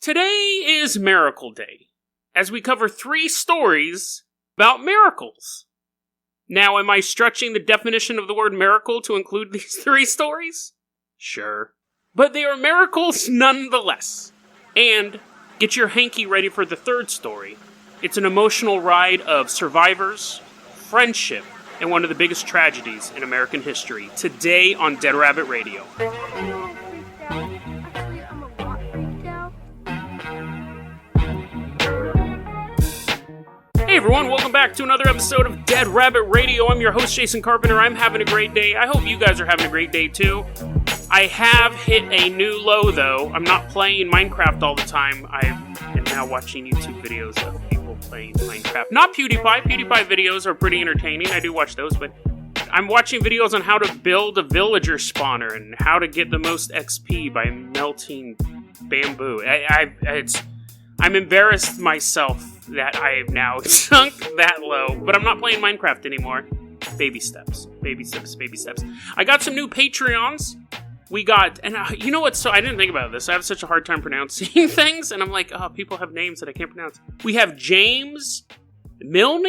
Today is Miracle Day, as we cover 3 stories about miracles. Now, am I stretching the definition of the word miracle to include these 3 stories? Sure. But they are miracles nonetheless. And get your hanky ready for the 3rd story. It's an emotional ride of survivors, friendship, and one of the biggest tragedies in American history. Today on Dead Rabbit Radio. Hey everyone, welcome back to another episode of Dead Rabbit Radio. I'm your host, Jason Carpenter. I'm having a great day. I hope you guys are having a great day too. I have hit a new low though. I'm not playing Minecraft all the time. I am now watching YouTube videos of people playing Minecraft. Not PewDiePie. PewDiePie videos are pretty entertaining. I do watch those, but I'm watching videos on how to build a villager spawner and how to get the most XP by melting bamboo. I'm embarrassed myself that I have now sunk that low, but I'm not playing Minecraft anymore. Baby steps, baby steps, baby steps. I got some new Patreons. We got, and you know what, so I didn't think about this. I have such a hard time pronouncing things, and I'm like, oh, people have names that I can't pronounce. We have James Milne?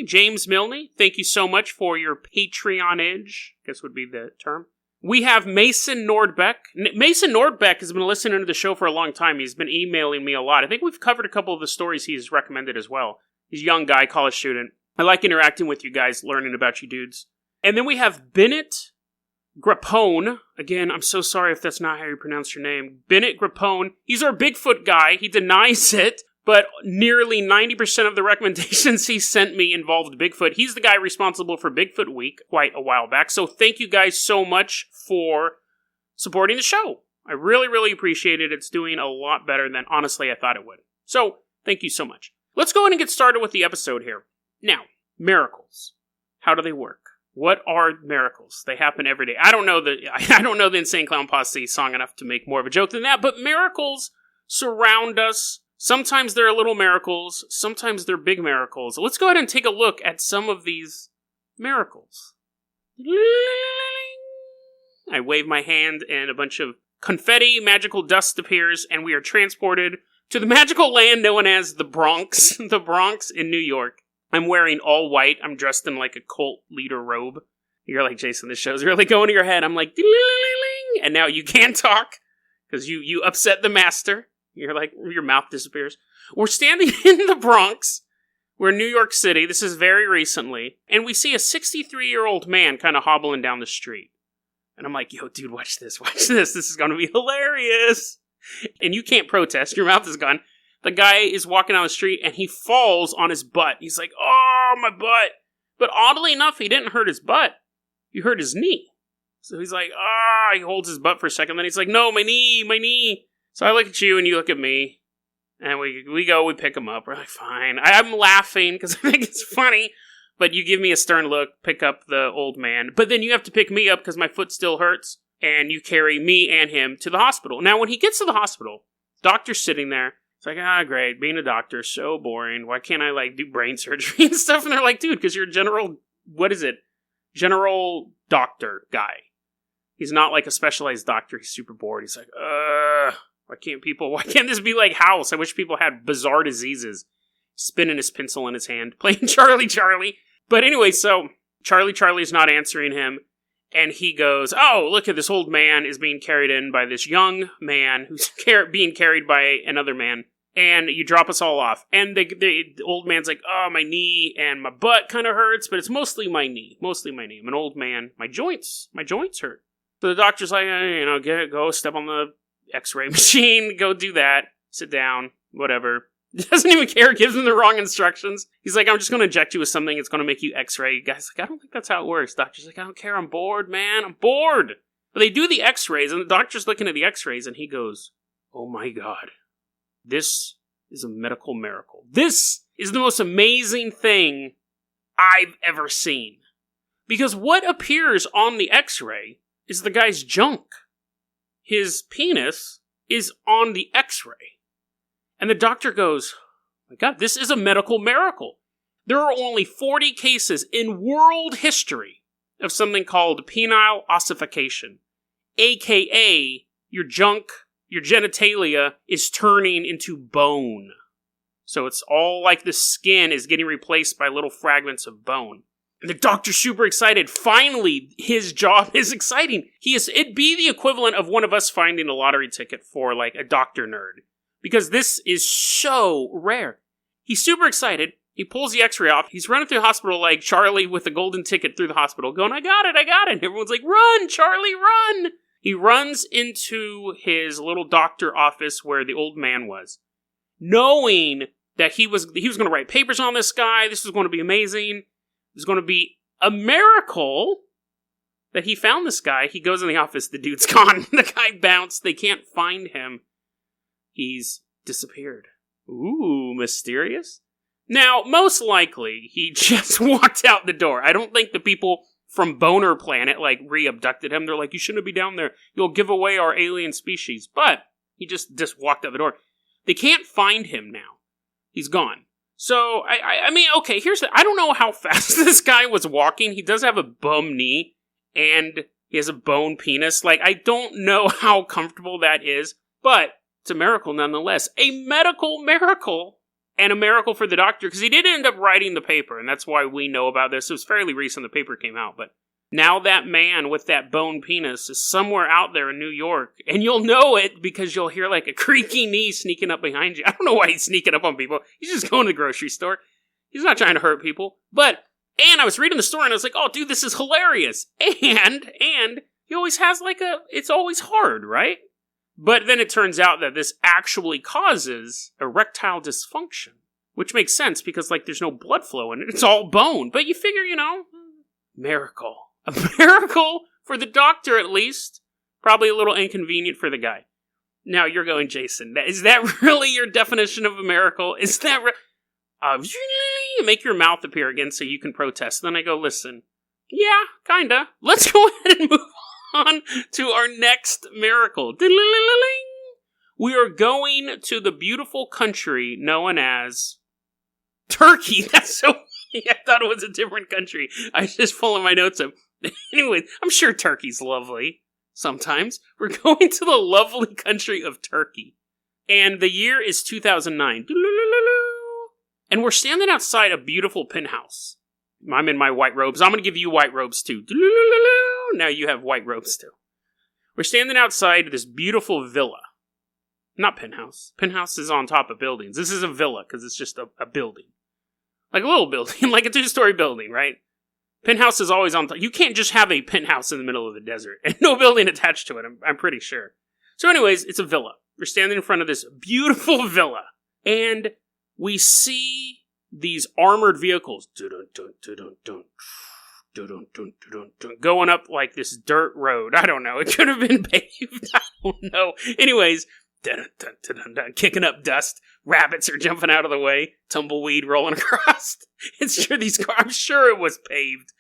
James Milne. Thank you so much for your Patreonage, I guess would be the term. We have Mason Nordbeck. Mason Nordbeck has been listening to the show for a long time. He's been emailing me a lot. I think we've covered a couple of the stories he's recommended as well. He's a young guy, college student. I like interacting with you guys, learning about you dudes. And then we have Bennett Grappone. Again, I'm so sorry if that's not how you pronounce your name. Bennett Grappone. He's our Bigfoot guy. He denies it, but nearly 90% of the recommendations he sent me involved Bigfoot. He's the guy responsible for Bigfoot Week quite a while back. So thank you guys so much for supporting the show. I really, really appreciate it. It's doing a lot better than, honestly, I thought it would. So thank you so much. Let's go ahead and get started with the episode here. Now, miracles. How do they work? What are miracles? They happen every day. I don't know the Insane Clown Posse song enough to make more of a joke than that, but miracles surround us. Sometimes they're little miracles, sometimes they're big miracles. Let's go ahead and take a look at some of these miracles. I wave my hand and a bunch of confetti, magical dust appears, and we are transported to the magical land known as the Bronx. The Bronx in New York. I'm wearing all white. I'm dressed in like a cult leader robe. You're like, Jason, this show's really going to your head. I'm like, and now you can't talk because you upset the master. You're like, your mouth disappears. We're standing in the Bronx. We're in New York City. This is very recently. And we see a 63-year-old man kind of hobbling down the street. And I'm like, yo, dude, watch this. Watch this. This is going to be hilarious. And you can't protest. Your mouth is gone. The guy is walking down the street and he falls on his butt. He's like, oh, my butt. But oddly enough, he didn't hurt his butt. He hurt his knee. So he's like, he holds his butt for a second. Then he's like, no, my knee. So I look at you and you look at me. And we pick him up. We're like, fine. I'm laughing because I think it's funny. But you give me a stern look, pick up the old man. But then you have to pick me up because my foot still hurts. And you carry me and him to the hospital. Now, when he gets to the hospital, doctor's sitting there. It's like, great, being a doctor, so boring. Why can't I, do brain surgery and stuff? And they're like, dude, because you're a general doctor guy. He's not like a specialized doctor. He's super bored. He's like, why can't this be like House? I wish people had bizarre diseases. Spinning his pencil in his hand, playing Charlie. But anyway, so Charlie's not answering him. And he goes, look at this old man is being carried in by this young man who's being carried by another man. And you drop us all off. And the old man's like, my knee and my butt kind of hurts, but it's mostly my knee. I'm an old man. My joints hurt. So the doctor's like, go step on the x-ray machine, go do that, sit down, whatever. Doesn't even care, gives him the wrong instructions. He's like, I'm just going to inject you with something that's going to make you x-ray. Guy's like, I don't think that's how it works. Doctor's like, I don't care, I'm bored, man, I'm bored. But they do the x-rays, and the doctor's looking at the x-rays, and he goes, oh my god, this is a medical miracle. This is the most amazing thing I've ever seen. Because what appears on the x-ray is the guy's junk. His penis is on the x-ray. And the doctor goes, my God, this is a medical miracle. There are only 40 cases in world history of something called penile ossification, aka your junk your genitalia is turning into bone. So it's all like the skin is getting replaced by little fragments of bone. And the doctor's super excited. Finally, his job is exciting. It'd be the equivalent of one of us finding a lottery ticket for like a doctor nerd. Because this is so rare. He's super excited. He pulls the x-ray off. He's running through the hospital like Charlie with a golden ticket through the hospital going, I got it. And everyone's like, run, Charlie, run. He runs into his little doctor office where the old man was, knowing that he was going to write papers on this guy. This was going to be amazing. It was going to be a miracle that he found this guy. He goes in the office. The dude's gone. The guy bounced. They can't find him. He's disappeared. Ooh, mysterious. Now, most likely, he just walked out the door. I don't think the people from Boner Planet, like, re-abducted him. They're like, you shouldn't be down there. You'll give away our alien species. But he just walked out the door. They can't find him now. He's gone. So, I mean, okay, I don't know how fast this guy was walking. He does have a bum knee, and he has a bone penis. Like, I don't know how comfortable that is, but it's a miracle nonetheless. A medical miracle, and a miracle for the doctor, because he did end up writing the paper, and that's why we know about this. It was fairly recent the paper came out, but now that man with that bone penis is somewhere out there in New York, and you'll know it because you'll hear like a creaky knee sneaking up behind you. I don't know why he's sneaking up on people. He's just going to the grocery store. He's not trying to hurt people. And I was reading the story and I was like, oh, dude, this is hilarious. And he always has it's always hard, right? But then it turns out that this actually causes erectile dysfunction, which makes sense because there's no blood flow in it. It's all bone. But you figure, miracle. A miracle for the doctor, at least. Probably a little inconvenient for the guy. Now you're going, Jason, is that really your definition of a miracle? Is that make your mouth appear again so you can protest. Then I go, listen, yeah, kinda. Let's go ahead and move on to our next miracle. We are going to the beautiful country known as Turkey. That's so funny. I thought it was a different country. I was just pulling my notes up. Anyway, I'm sure Turkey's lovely sometimes. We're going to the lovely country of Turkey. And the year is 2009. And we're standing outside a beautiful penthouse. I'm in my white robes. I'm going to give you white robes too. Now you have white robes too. We're standing outside this beautiful villa. Not penthouse. Penthouse is on top of buildings. This is a villa because it's just a building. Like a little building, like a 2-story building, right? Penthouse is always on top. You can't just have a penthouse in the middle of the desert and no building attached to it, I'm pretty sure. So anyways, it's a villa. We're standing in front of this beautiful villa. And we see these armored vehicles going up like this dirt road. I don't know. It could have been paved. I don't know. Anyways, kicking up dust. Rabbits are jumping out of the way. Tumbleweed rolling across. I'm sure it was paved.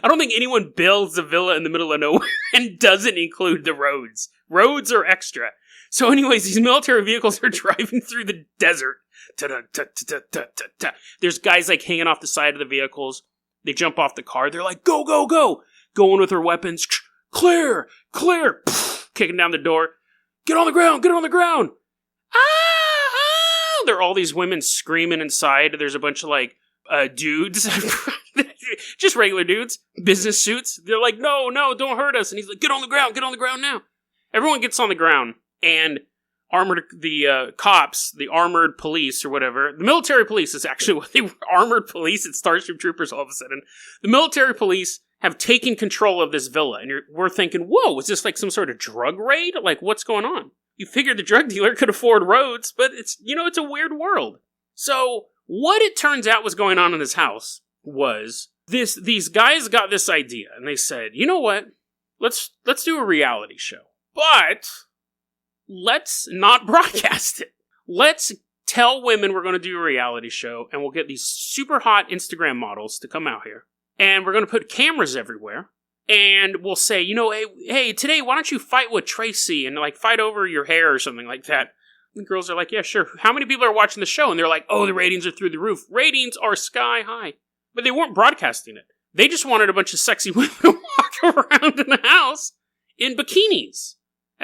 I don't think anyone builds a villa in the middle of nowhere and doesn't include the roads. Roads are extra. So anyways, these military vehicles are driving through the desert. There's guys hanging off the side of the vehicles. They jump off the car. They're like, go, go, go. Going with their weapons. Clear. Kicking down the door. Get on the ground. Ah! There are all these women screaming inside. There's a bunch of dudes. Just regular dudes. Business suits. They're like, no, don't hurt us. And he's like, get on the ground now. Everyone gets on the ground. And cops, the armored police or whatever, the military police is actually what they were, armored police, it's Starship Troopers all of a sudden. The military police have taken control of this villa, and we're thinking, whoa, is this some sort of drug raid? What's going on? You figured the drug dealer could afford roads, but it's a weird world. So, what it turns out was going on in this house was, these guys got this idea, and they said, you know what, let's do a reality show. But let's not broadcast it. Let's tell women we're going to do a reality show, and we'll get these super hot Instagram models to come out here. And we're going to put cameras everywhere. And we'll say, hey, today, why don't you fight with Tracy and fight over your hair or something like that. And the girls are like, yeah, sure. How many people are watching the show? And they're like, oh, the ratings are through the roof. Ratings are sky high. But they weren't broadcasting it. They just wanted a bunch of sexy women to walk around in the house in bikinis.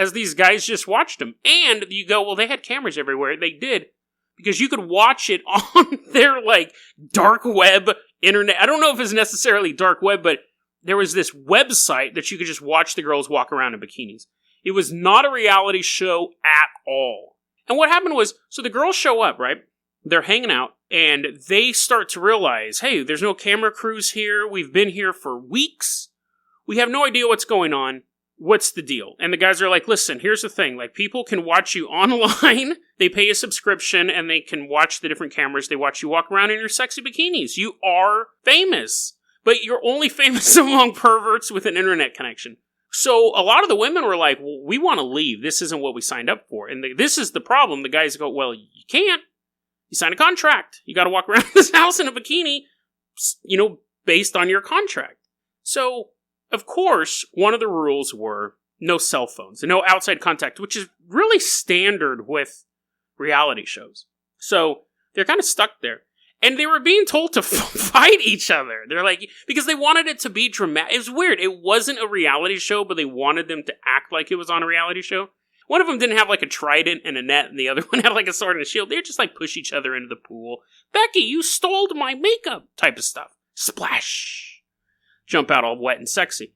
as these guys just watched them. And you go, well, they had cameras everywhere. They did. Because you could watch it on their, like, dark web internet. I don't know if it's necessarily dark web, but there was this website that you could just watch the girls walk around in bikinis. It was not a reality show at all. And what happened was, so the girls show up, right? They're hanging out, and they start to realize, hey, there's no camera crews here. We've been here for weeks. We have no idea what's going on. What's the deal? And the guys are like, listen, here's the thing. Like, people can watch you online. They pay a subscription, and they can watch the different cameras. They watch you walk around in your sexy bikinis. You are famous. But you're only famous among perverts with an internet connection. So a lot of the women were like, well, we want to leave. This isn't what we signed up for. And this is the problem. The guys go, well, you can't. You signed a contract. You got to walk around this house in a bikini, based on your contract. So, of course, one of the rules were no cell phones and no outside contact, which is really standard with reality shows. So, they're kind of stuck there. And they were being told to fight each other. They're like, because they wanted it to be dramatic. It was weird. It wasn't a reality show, but they wanted them to act like it was on a reality show. One of them didn't have like a trident and a net, and the other one had like a sword and a shield. They'd just like push each other into the pool. Becky, you stole my makeup type of stuff. Splash. Jump out all wet and sexy.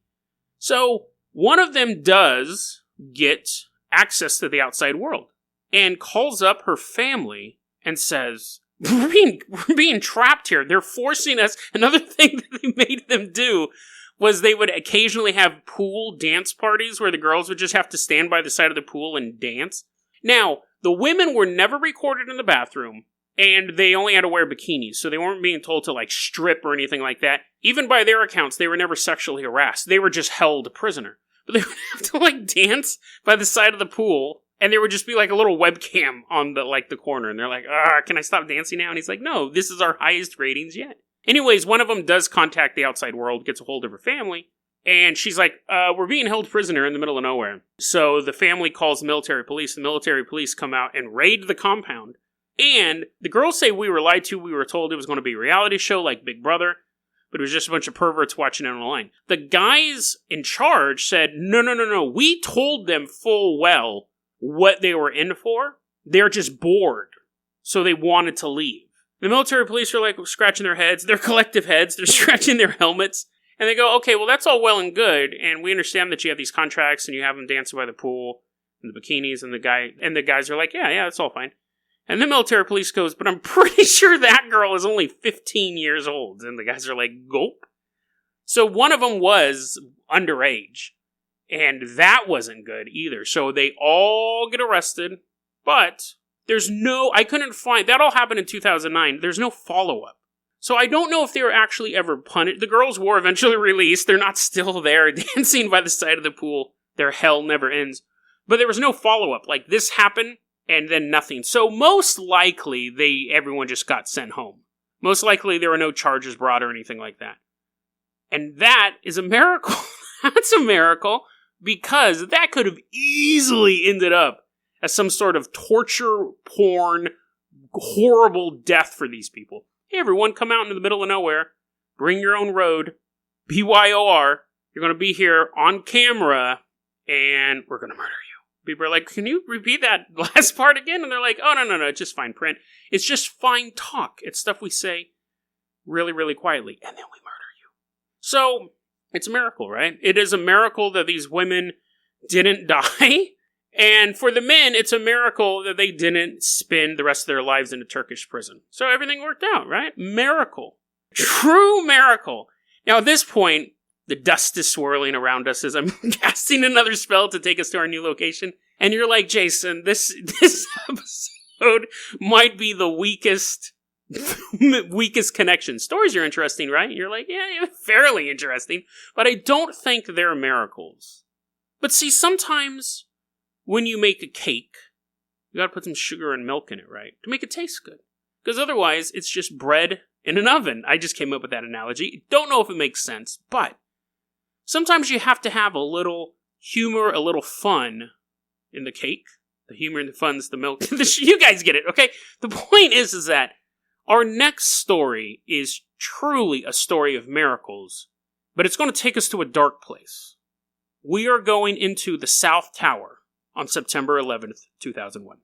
So one of them does get access to the outside world and calls up her family and says, we're being trapped here. They're forcing us. Another thing that they made them do was they would occasionally have pool dance parties where the girls would just have to stand by the side of the pool and dance. Now, the women were never recorded in the bathroom, and they only had to wear bikinis, so they weren't being told to, like, strip or anything like that. Even by their accounts, they were never sexually harassed. They were just held prisoner. But they would have to, like, dance by the side of the pool, and there would just be, like, a little webcam on the corner, and they're like, can I stop dancing now? And he's like, no, this is our highest ratings yet. Anyways, one of them does contact the outside world, gets a hold of her family, and she's like, we're being held prisoner in the middle of nowhere. So the family calls the military police. The military police come out and raid the compound. And the girls say we were lied to. We were told it was going to be a reality show like Big Brother, but it was just a bunch of perverts watching it online. The guys in charge said, no. We told them full well what they were in for. They're just bored. So they wanted to leave. The military police are like scratching their heads, their collective heads, they're scratching their helmets, and they go, okay, well that's all well and good, and we understand that you have these contracts and you have them dancing by the pool in the bikinis, and the guys are like, yeah, that's all fine. And the military police goes, but I'm pretty sure that girl is only 15 years old, and the guys are like, gulp. So one of them was underage, and that wasn't good either. So they all get arrested, but I couldn't find, that all happened in 2009. There's no follow-up. So I don't know if they were actually ever punished. The girls were eventually released. They're not still there dancing by the side of the pool. Their hell never ends. But there was no follow-up. Like, this happened, and then nothing. So most likely, everyone just got sent home. Most likely, there were no charges brought or anything like that. And that is a miracle. That's a miracle, because that could have easily ended up as some sort of torture, porn, horrible death for these people. Hey, everyone, come out into the middle of nowhere. Bring your own road. BYOR. You're going to be here on camera, and we're going to murder you. People are like, can you repeat that last part again? And they're like, oh, no, it's just fine print. It's just fine talk. It's stuff we say really, really quietly, and then we murder you. So, it's a miracle, right? It is a miracle that these women didn't die. And for the men, it's a miracle that they didn't spend the rest of their lives in a Turkish prison. So everything worked out, right? Miracle. True miracle. Now at this point, the dust is swirling around us as I'm casting another spell to take us to our new location. And you're like, Jason, this episode might be the weakest connection. Stories are interesting, right? You're like, yeah, fairly interesting. But I don't think they're miracles. But see, sometimes when you make a cake, you gotta put some sugar and milk in it, right? To make it taste good. Because otherwise, it's just bread in an oven. I just came up with that analogy. Don't know if it makes sense, but sometimes you have to have a little humor, a little fun in the cake. The humor and the fun's the milk. You guys get it, okay? The point is that our next story is truly a story of miracles, but it's going to take us to a dark place. We are going into the South Tower on September 11th, 2001.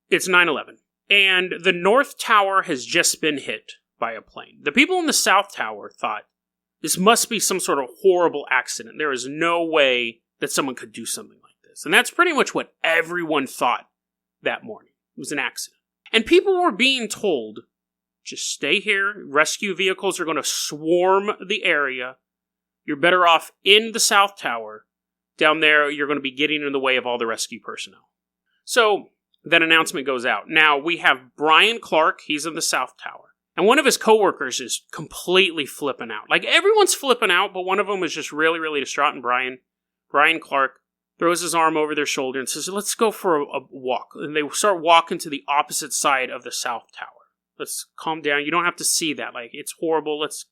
It's 9/11, and the North Tower has just been hit by a plane. The people in the South Tower thought, this must be some sort of horrible accident. There is no way that someone could do something like this. And that's pretty much what everyone thought that morning. It was an accident. And people were being told, just stay here. Rescue vehicles are going to swarm the area. You're better off in the South Tower. Down there, you're going to be getting in the way of all the rescue personnel. So that announcement goes out. Now, we have Brian Clark. He's in the South Tower. And one of his coworkers is completely flipping out. Like, everyone's flipping out, but one of them is just really, really distraught. And Brian Clark throws his arm over their shoulder and says, let's go for a walk. And they start walking to the opposite side of the South Tower. Let's calm down. You don't have to see that. Like, it's horrible. Let's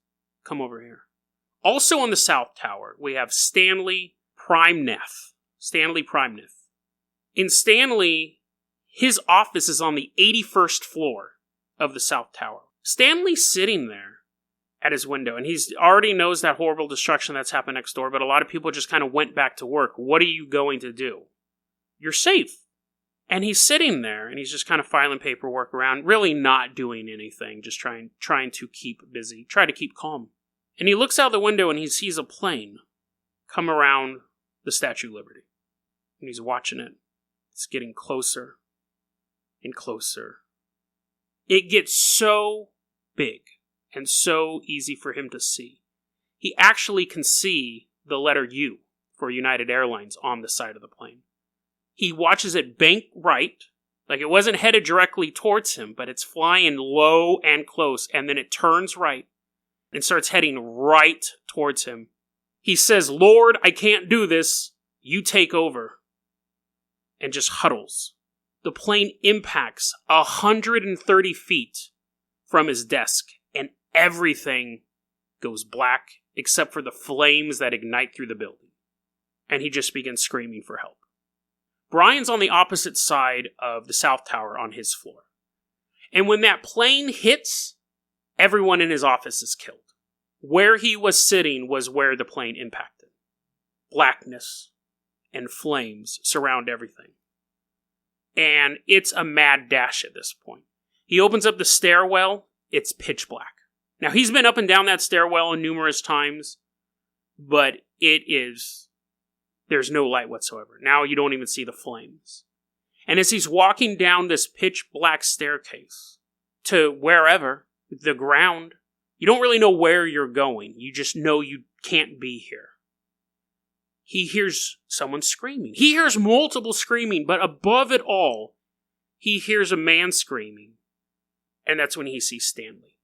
come over here. Also on the South Tower, we have Stanley Primneth. In Stanley, his office is on the 81st floor of the South Tower. Stanley's sitting there at his window, and he's already knows that horrible destruction that's happened next door, but a lot of people just kind of went back to work. What are you going to do? You're safe. And he's sitting there, and he's just kind of filing paperwork around, really not doing anything, just trying to keep busy, try to keep calm. And he looks out the window, and he sees a plane come around the Statue of Liberty. And he's watching it. It's getting closer and closer. It gets so big and so easy for him to see. He actually can see the letter U for United Airlines on the side of the plane. He watches it bank right, like it wasn't headed directly towards him, but it's flying low and close, and then it turns right and starts heading right towards him. He says, Lord, I can't do this. You take over. And just huddles. The plane impacts 130 feet from his desk, and everything goes black except for the flames that ignite through the building. And he just begins screaming for help. Brian's on the opposite side of the South Tower on his floor. And when that plane hits, everyone in his office is killed. Where he was sitting was where the plane impacted. Blackness and flames surround everything. And it's a mad dash at this point. He opens up the stairwell, it's pitch black. Now, he's been up and down that stairwell numerous times, but there's no light whatsoever. Now you don't even see the flames. And as he's walking down this pitch black staircase to wherever, the ground, you don't really know where you're going. You just know you can't be here. He hears someone screaming. He hears multiple screaming, but above it all, he hears a man screaming. And that's when he sees Stanley.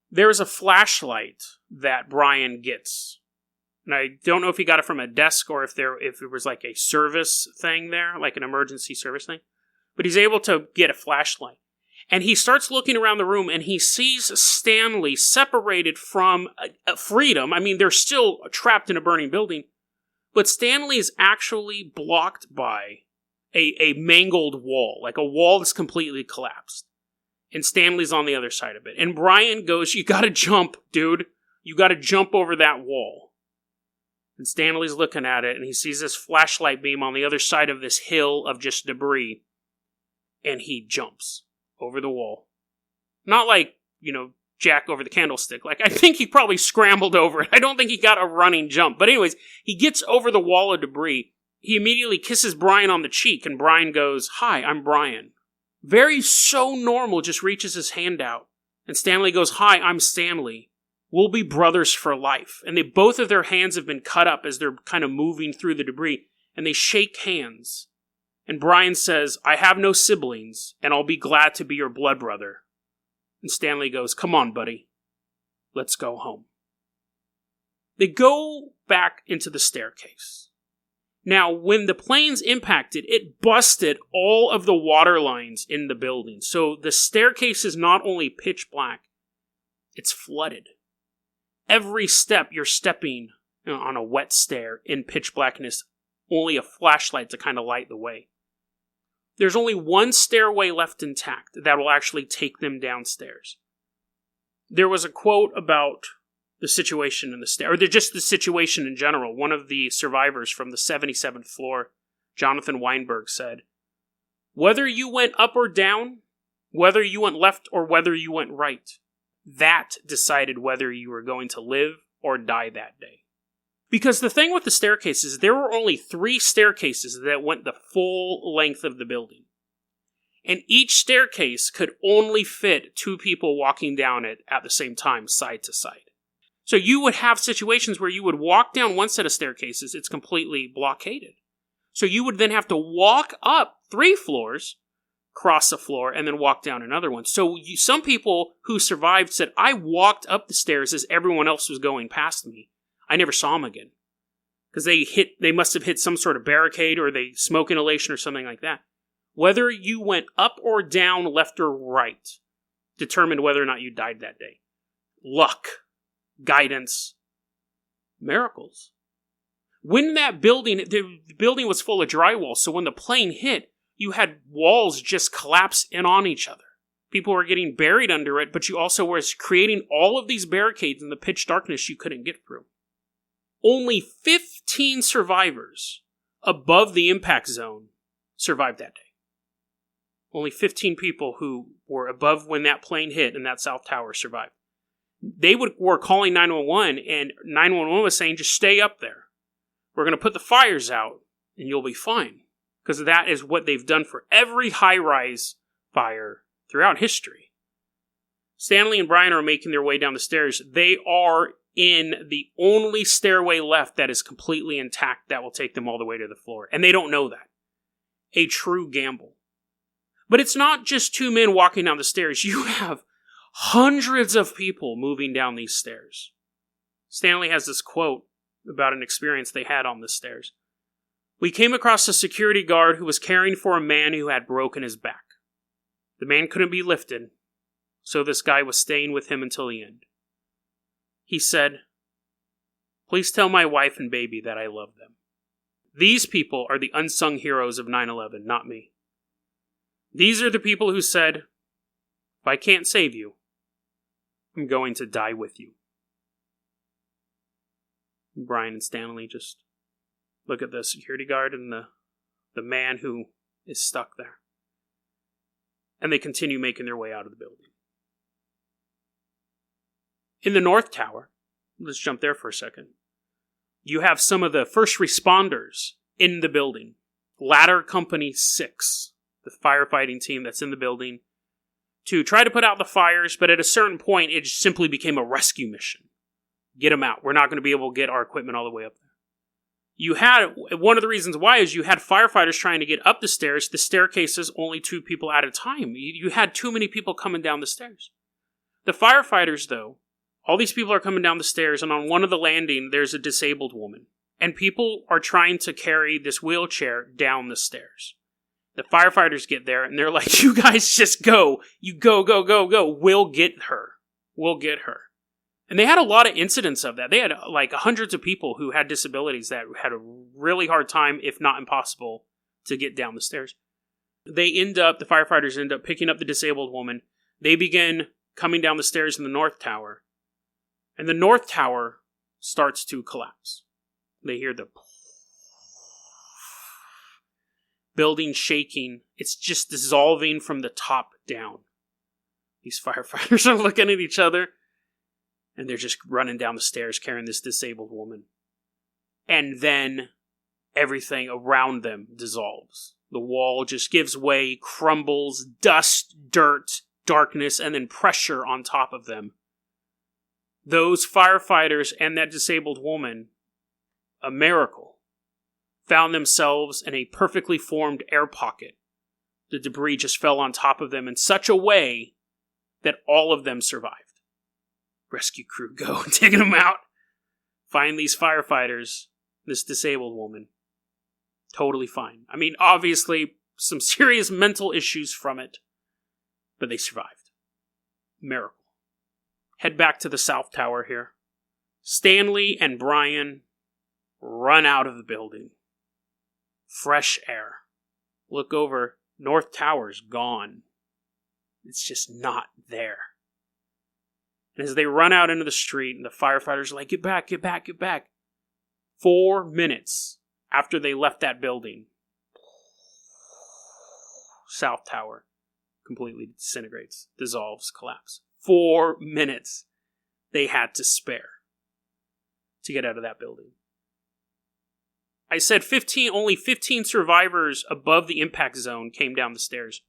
There's a flashlight that Brian gets. And I don't know if he got it from a desk or if it was like a service thing there, like an emergency service thing. But he's able to get a flashlight. And he starts looking around the room, and he sees Stanley separated from freedom. I mean, they're still trapped in a burning building. But Stanley is actually blocked by a mangled wall, like a wall that's completely collapsed. And Stanley's on the other side of it. And Brian goes, you gotta jump, dude. You gotta jump over that wall. And Stanley's looking at it, and he sees this flashlight beam on the other side of this hill of just debris. And he jumps over the wall. Not like, Jack over the candlestick. Like, I think he probably scrambled over it. I don't think he got a running jump. But anyways, he gets over the wall of debris. He immediately kisses Brian on the cheek, and Brian goes, hi, I'm Brian. Very so normal, just reaches his hand out. And Stanley goes, hi, I'm Stanley. We'll be brothers for life. And both of their hands have been cut up as they're kind of moving through the debris. And they shake hands. And Brian says, I have no siblings, and I'll be glad to be your blood brother. And Stanley goes, come on, buddy. Let's go home. They go back into the staircase. Now, when the planes impacted, it busted all of the water lines in the building. So the staircase is not only pitch black, it's flooded. Every step you're stepping on a wet stair in pitch blackness, only a flashlight to kind of light the way. There's only one stairway left intact that will actually take them downstairs. There was a quote about the situation in the stair, or just the situation in general. One of the survivors from the 77th floor Jonathan Weinberg, said, "Whether you went up or down, whether you went left or whether you went right, that decided whether you were going to live or die that day." Because the thing with the staircases, there were only 3 staircases that went the full length of the building. And each staircase could only fit 2 people walking down it at the same time, side to side. So you would have situations where you would walk down one set of staircases, it's completely blockaded. So you would then have to walk up 3 floors, cross a floor, and then walk down another one. So some people who survived said, I walked up the stairs as everyone else was going past me. I never saw them again. Because they must have hit some sort of barricade or they smoke inhalation or something like that. Whether you went up or down, left or right, determined whether or not you died that day. Luck. Guidance. Miracles. When that building, the building was full of drywall, so when the plane hit, you had walls just collapse in on each other. People were getting buried under it, but you also were creating all of these barricades in the pitch darkness you couldn't get through. Only 15 survivors above the impact zone survived that day. Only 15 people who were above when that plane hit in that South Tower survived. They were calling 911, and 911 was saying, just stay up there. We're going to put the fires out, and you'll be fine. Because that is what they've done for every high-rise fire throughout history. Stanley and Brian are making their way down the stairs. They are in the only stairway left that is completely intact that will take them all the way to the floor. And they don't know that. A true gamble. But it's not just 2 men walking down the stairs. You have hundreds of people moving down these stairs. Stanley has this quote about an experience they had on the stairs. We came across a security guard who was caring for a man who had broken his back. The man couldn't be lifted, so this guy was staying with him until the end. He said, "Please tell my wife and baby that I love them." These people are the unsung heroes of 9/11, not me. These are the people who said, if I can't save you, I'm going to die with you. Brian and Stanley just look at the security guard and the man who is stuck there. And they continue making their way out of the building. In the North Tower, let's jump there for a second. You have some of the first responders in the building. Ladder Company 6, the firefighting team that's in the building, to try to put out the fires, but at a certain point, it simply became a rescue mission. Get them out. We're not going to be able to get our equipment all the way up there. You had, one of the reasons why is you had firefighters trying to get up the stairs. The staircases, only 2 people at a time. You had too many people coming down the stairs. The firefighters, though, all these people are coming down the stairs, and on one of the landing, there's a disabled woman. And people are trying to carry this wheelchair down the stairs. The firefighters get there, and they're like, you guys just go. You go, go, go, go. We'll get her. We'll get her. And they had a lot of incidents of that. They had like hundreds of people who had disabilities that had a really hard time, if not impossible, to get down the stairs. The firefighters end up picking up the disabled woman. They begin coming down the stairs in the North Tower. And the North Tower starts to collapse. They hear the building shaking. It's just dissolving from the top down. These firefighters are looking at each other. And they're just running down the stairs carrying this disabled woman. And then everything around them dissolves. The wall just gives way, crumbles, dust, dirt, darkness, and then pressure on top of them. Those firefighters and that disabled woman, a miracle, found themselves in a perfectly formed air pocket. The debris just fell on top of them in such a way that all of them survived. Rescue crew go, taking them out. Find these firefighters, this disabled woman. Totally fine. I mean, obviously, some serious mental issues from it, but they survived. Miracle. Head back to the South Tower here. Stanley and Brian run out of the building. Fresh air. Look over. North Tower's gone. It's just not there. And as they run out into the street, and the firefighters are like, get back, get back, get back. 4 minutes after they left that building, South Tower completely disintegrates, dissolves, collapses. 4 minutes they had to spare to get out of that building. I said only 15 survivors above the impact zone came down the stairs.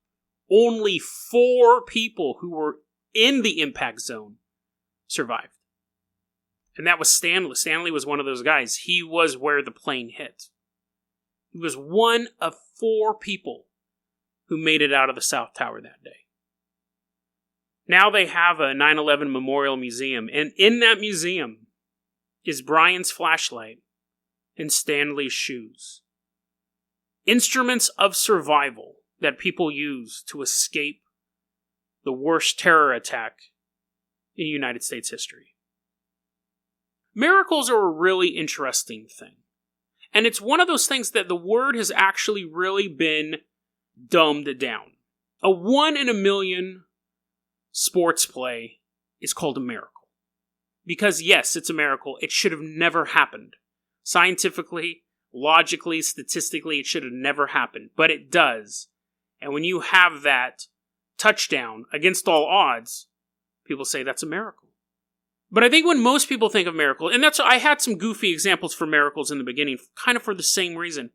Only 4 people who were in the impact zone survived. And that was Stanley. Stanley was one of those guys. He was where the plane hit. He was one of 4 people who made it out of the South Tower that day. Now they have a 9/11 Memorial Museum, and in that museum is Brian's flashlight and Stanley's shoes. Instruments of survival that people use to escape the worst terror attack in United States history. Miracles are a really interesting thing. And it's one of those things that the word has actually really been dumbed down. A 1 in a million sports play is called a miracle. Because yes, it's a miracle. It should have never happened. Scientifically, logically, statistically, it should have never happened. But it does. And when you have that touchdown against all odds, people say that's a miracle. But I think when most people think of miracle, and I had some goofy examples for miracles in the beginning, kind of for the same reason.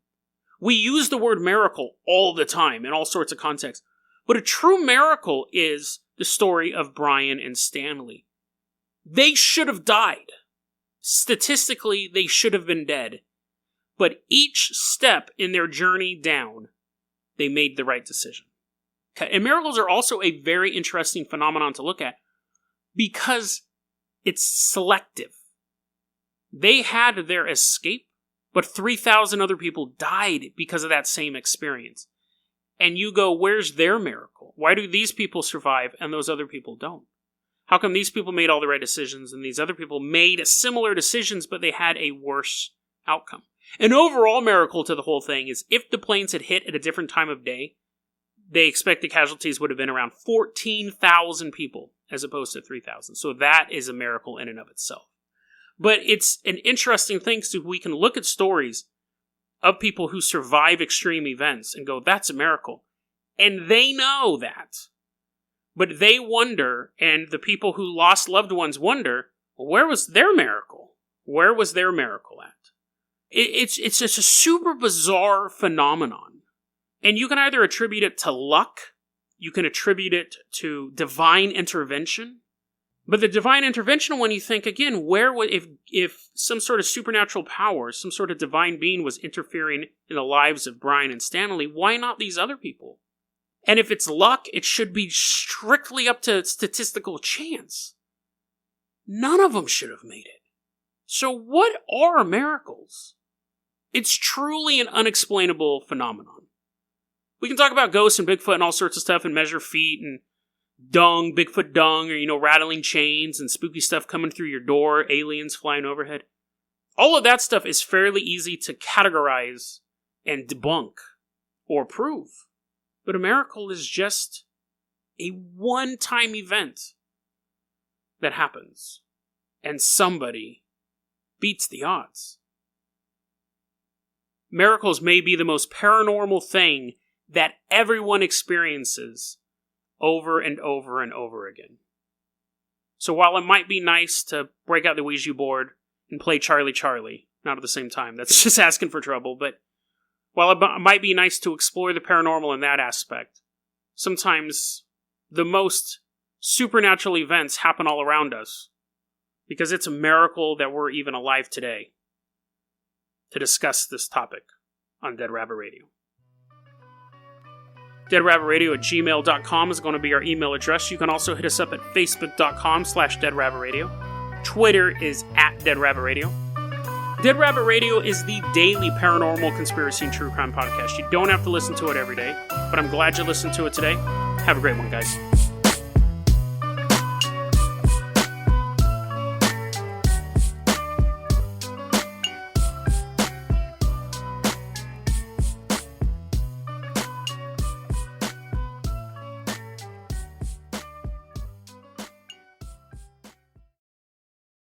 We use the word miracle all the time in all sorts of contexts. But a true miracle is the story of Brian and Stanley. They should have died. Statistically, they should have been dead. But each step in their journey down, they made the right decision. Okay. And miracles are also a very interesting phenomenon to look at because it's selective. They had their escape, but 3,000 other people died because of that same experience. And you go, where's their miracle? Why do these people survive and those other people don't? How come these people made all the right decisions and these other people made similar decisions, but they had a worse outcome? An overall miracle to the whole thing is if the planes had hit at a different time of day, they expect the casualties would have been around 14,000 people as opposed to 3,000. So that is a miracle in and of itself. But it's an interesting thing so we can look at stories of people who survive extreme events and go, that's a miracle. And they know that. But they wonder, and the people who lost loved ones wonder, well, where was their miracle? Where was their miracle at? It's just a super bizarre phenomenon. And you can either attribute it to luck, you can attribute it to divine intervention. But the divine intervention, when you think, again, where would, if some sort of supernatural power, some sort of divine being was interfering in the lives of Brian and Stanley, why not these other people? And if it's luck, it should be strictly up to statistical chance. None of them should have made it. So what are miracles? It's truly an unexplainable phenomenon. We can talk about ghosts and Bigfoot and all sorts of stuff and measure feet and dung, Bigfoot dung, or, rattling chains and spooky stuff coming through your door, aliens flying overhead. All of that stuff is fairly easy to categorize and debunk or prove. But a miracle is just a one-time event that happens, and somebody beats the odds. Miracles may be the most paranormal thing that everyone experiences over and over and over again. So while it might be nice to break out the Ouija board and play Charlie Charlie, not at the same time, that's just asking for trouble, but while it might be nice to explore the paranormal in that aspect, sometimes the most supernatural events happen all around us because it's a miracle that we're even alive today to discuss this topic on Dead Rabbit Radio. DeadRabbitRadio@gmail.com is going to be our email address. You can also hit us up at Facebook.com/DeadRabbitRadio. Twitter is @DeadRabbitRadio. Dead Rabbit Radio is the daily paranormal conspiracy and true crime podcast. You don't have to listen to it every day, but I'm glad you listened to it today. Have a great one, guys.